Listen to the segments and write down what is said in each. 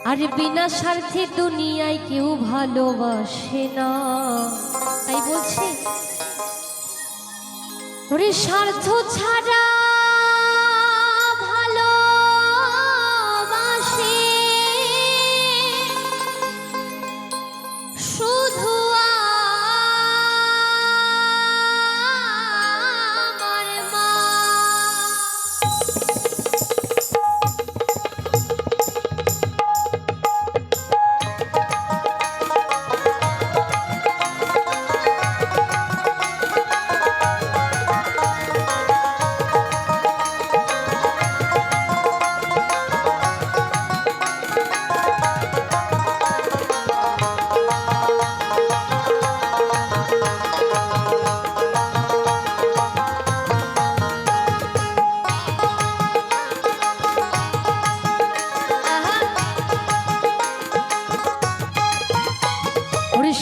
আর বিনা স্বার্থে দুনিয়ায় কেউ ভালোবাসে না। তাই বলছি ওরে স্বার্থ ছাড়া ভালোবাসে শুধু আমার মা।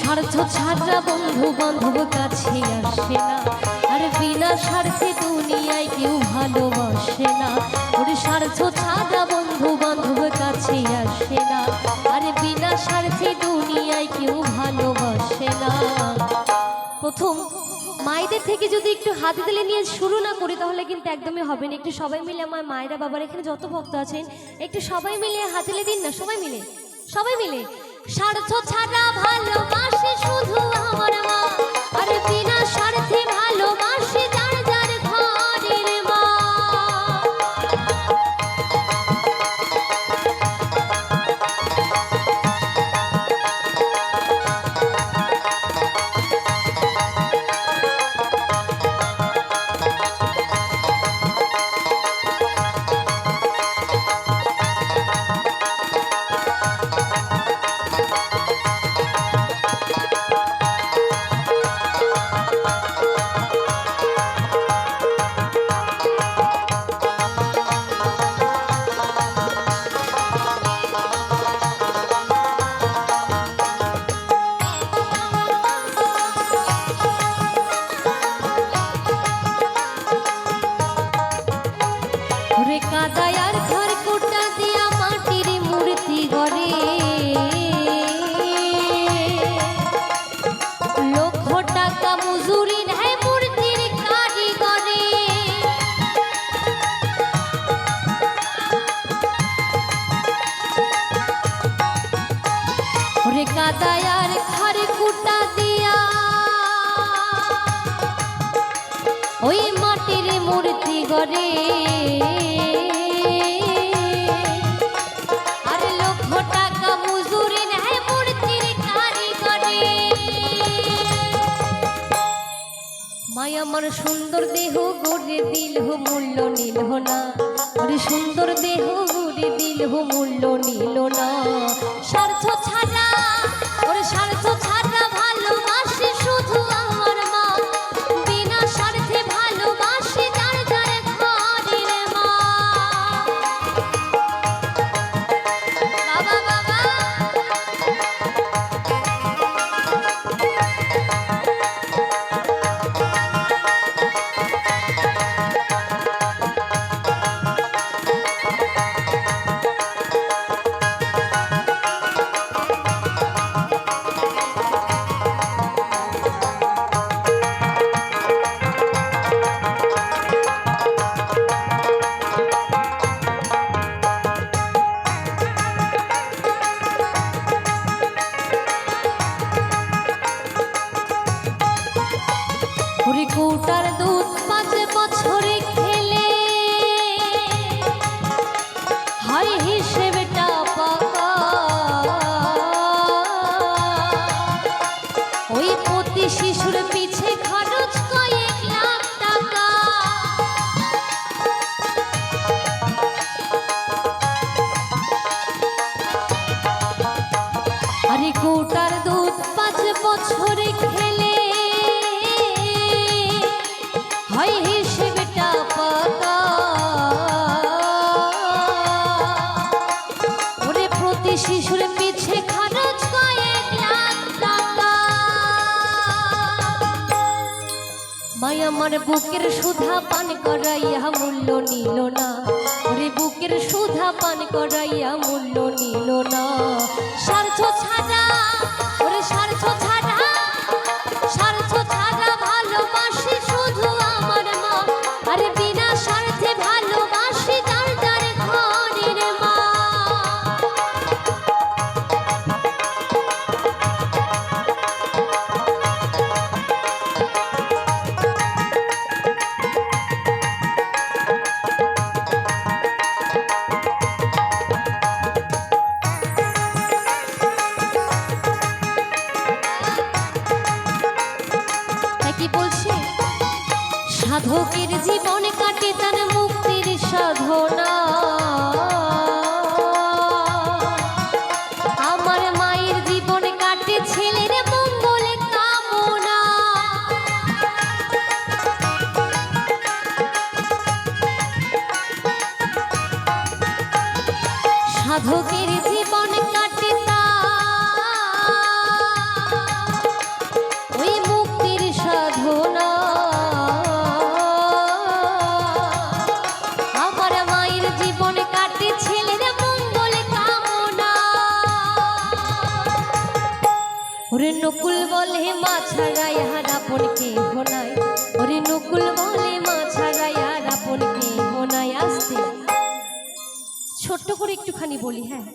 স্বার্থ ছাড়া বন্ধু বান্ধব কাছে আসে না, আর বিনা স্বার্থে দুনিয়ায় কেউ ভালোবাসে না। ওরে স্বার্থ ছাড়া বন্ধু বান্ধব কাছে আসে না, আর বিনা স্বার্থে দুনিয়ায় কেউ ভালোবাসে না। প্রথম মায়েদের থেকে যদি একটু হাতে তালে নিয়ে শুরু না করি তাহলে কিন্তু একদমই হবে না। একটু সবাই মিলে আমার মায়েরা বাবার এখানে যত ভক্ত আছেন একটু সবাই মিলে হাতে তালে দিন না, সবাই মিলে সবাই মিলে। স্বার্থ ছাড়া ভালোবাসে শুধু আমার মা, আর বিনা স্বার্থে ভালোবাসে যার যার ঘরের মা। কাদায়ার ঘর কোটা দিয়া মাটির মূর্তি গড়ে, লক্ষ টাকা মজুরি নেয় মূর্তির কারিগরে। ওরে কাদায়ার ঘর কোটা দিয়া ওই মাটির মূর্তি গড়ে, আর লক্ষ টাকা মজুরি নেয় মূর্তির কারিগরে। মায়া আমার সুন্দর দেহ গড়ে দিল মূল্য নিল না, আরে সুন্দর দেহ গড়ে দিল মূল্য নিল না। স্বার্থ ছাড়া ওরে স্বার্থ ছাড়া ভালোবাসে শুধু আমার মা, বিনা স্বার্থে ভালোবাসে যার যার ঘরের মা। বাবা বাবা কৌটার দুধ 5 বছরে খেলে হয় হিসেবটা পাকা, ওই প্রতি শিশুর পিছে খরচ কয়েক লাখ টাকা। আরে কৌটার দুধ 5 বছরে খেলে হয় হিসেবটা পাকা, ওরে প্রতি শিশুর পিছে খরচ কয়েক লাখ টাকা। মায়া আমার বুকের সুধা পান করাইয়া মূল্য নিল না, ওরে বুকের সুধা পান করাইয়া মূল্য নিল না। স্বার্থ ছাড়া, ওরে স্বার্থ ছাড়া, স্বার্থ ছাড়া ভালোবাসি শুধু আমার মা। আরে বিনা স্বার্থে ভালোবাসি যার যার ঘরের মা। কি বলছি, সাধকের জীবন কাটে তার মুক্তির সাধনা। আমার মায়ের জীবন কাটে ছেলের মঙ্গল কামনা। সাধকের জীবন কাটে ওই মুক্তির সাধনা। আমার মায়ের জীবন কাটে ছেলের মঙ্গল কামনা। ওরে নকুল বলে মা ছাড়া ইহার আপন কেহ নাই। ওরে নকুল বলে মা ছাড়া ইহার আপন কেহ নাই। আসতে ছোট্ট করে একটুখানি বলি, হ্যাঁ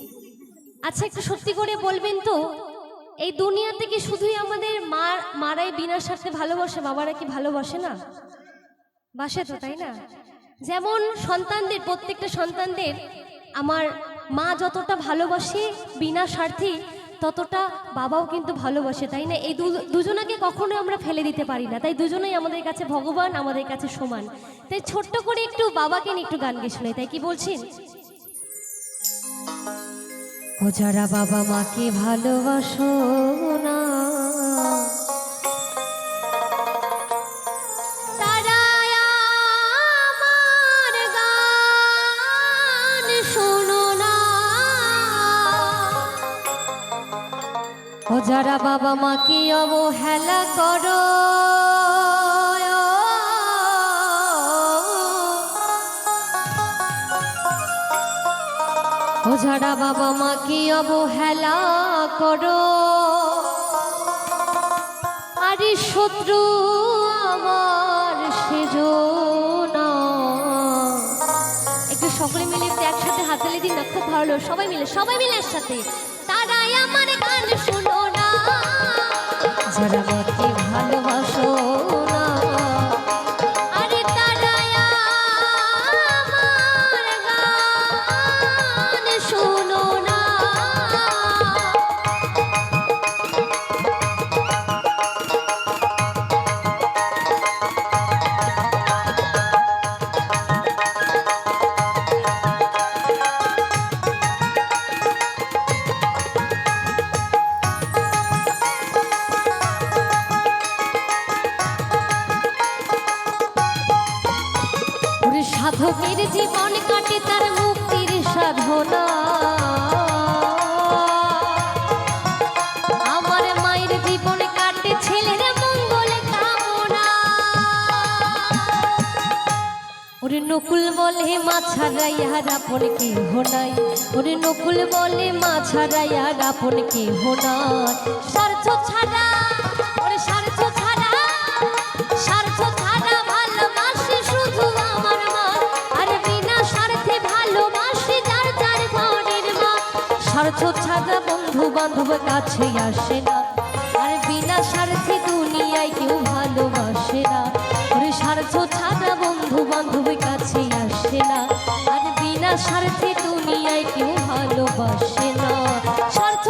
আচ্ছা একটু সত্যি করে বলবেন তো, এই দুনিয়াতে কি শুধুই আমাদের মারাই বিনা স্বার্থে ভালোবাসে, বাবারা কি ভালোবাসে না? বাসে তো, তাই না? যেমন সন্তানদের, প্রত্যেকটা সন্তানদের আমার মা যতটা ভালোবাসে বিনা স্বার্থে, ততটা বাবাও কিন্তু ভালোবাসে, তাই না? এই দুজনাকে কখনো আমরা ফেলে দিতে পারি না, তাই দুজনেই আমাদের কাছে ভগবান, আমাদের কাছে সমান। তাই ছোট্ট করে একটু বাবাকে নিয়ে একটু গান গেয়ে শোনাই, তাই কি বলছেন? ও যারা বাবা মাকে ভালোবাসো না, তারা আমার গান শোনো না। ও যারা বাবা মাকে অবহেলা করো, ও যারা বাবা মাকে অবহেলা করো, আরে শত্রু আমার সেজনা। একটু সকলে মিলে একটু একসাথে হাততালি দিন না, খুব ভালো। সবাই মিলে একসাথে, তারাই আমার গান শুনো না। যারা মাকে ভালোবাসো না, আরে তারাই আমার গান শুনো না। সাধকের জীবন কাটে তার মুক্তির সাধনা। আমার মায়ের জীবন কাটে ছেলের মঙ্গল কামনা। ওরে নকুল বলে মা ছাড়া ইহার আপন কেহ নাই। ওরে নকুল বলে মা ছাড়া ইহার আপন কেহ নাই। স্বার্থ ছাড়া, ওরে স্বার্থ ছাড়া, স্বার্থ ছাড়া ভালোবাসি শুধু আমার মা। আর বিনা স্বার্থে ভালোবাসি যার যার ঘরের মা। স্বার্থ ছাড়া বন্ধু বান্ধব কাছে আসে না, আর বিনা স্বার্থে দুনিয়ায় কেউ ভালোবাসে না। ওরে স্বার্থ ছাড়া বন্ধু বান্ধব কাছে আসে না, আর বিনা স্বার্থে দুনিয়ায় কেউ ভালোবাসে না। স্বার্থ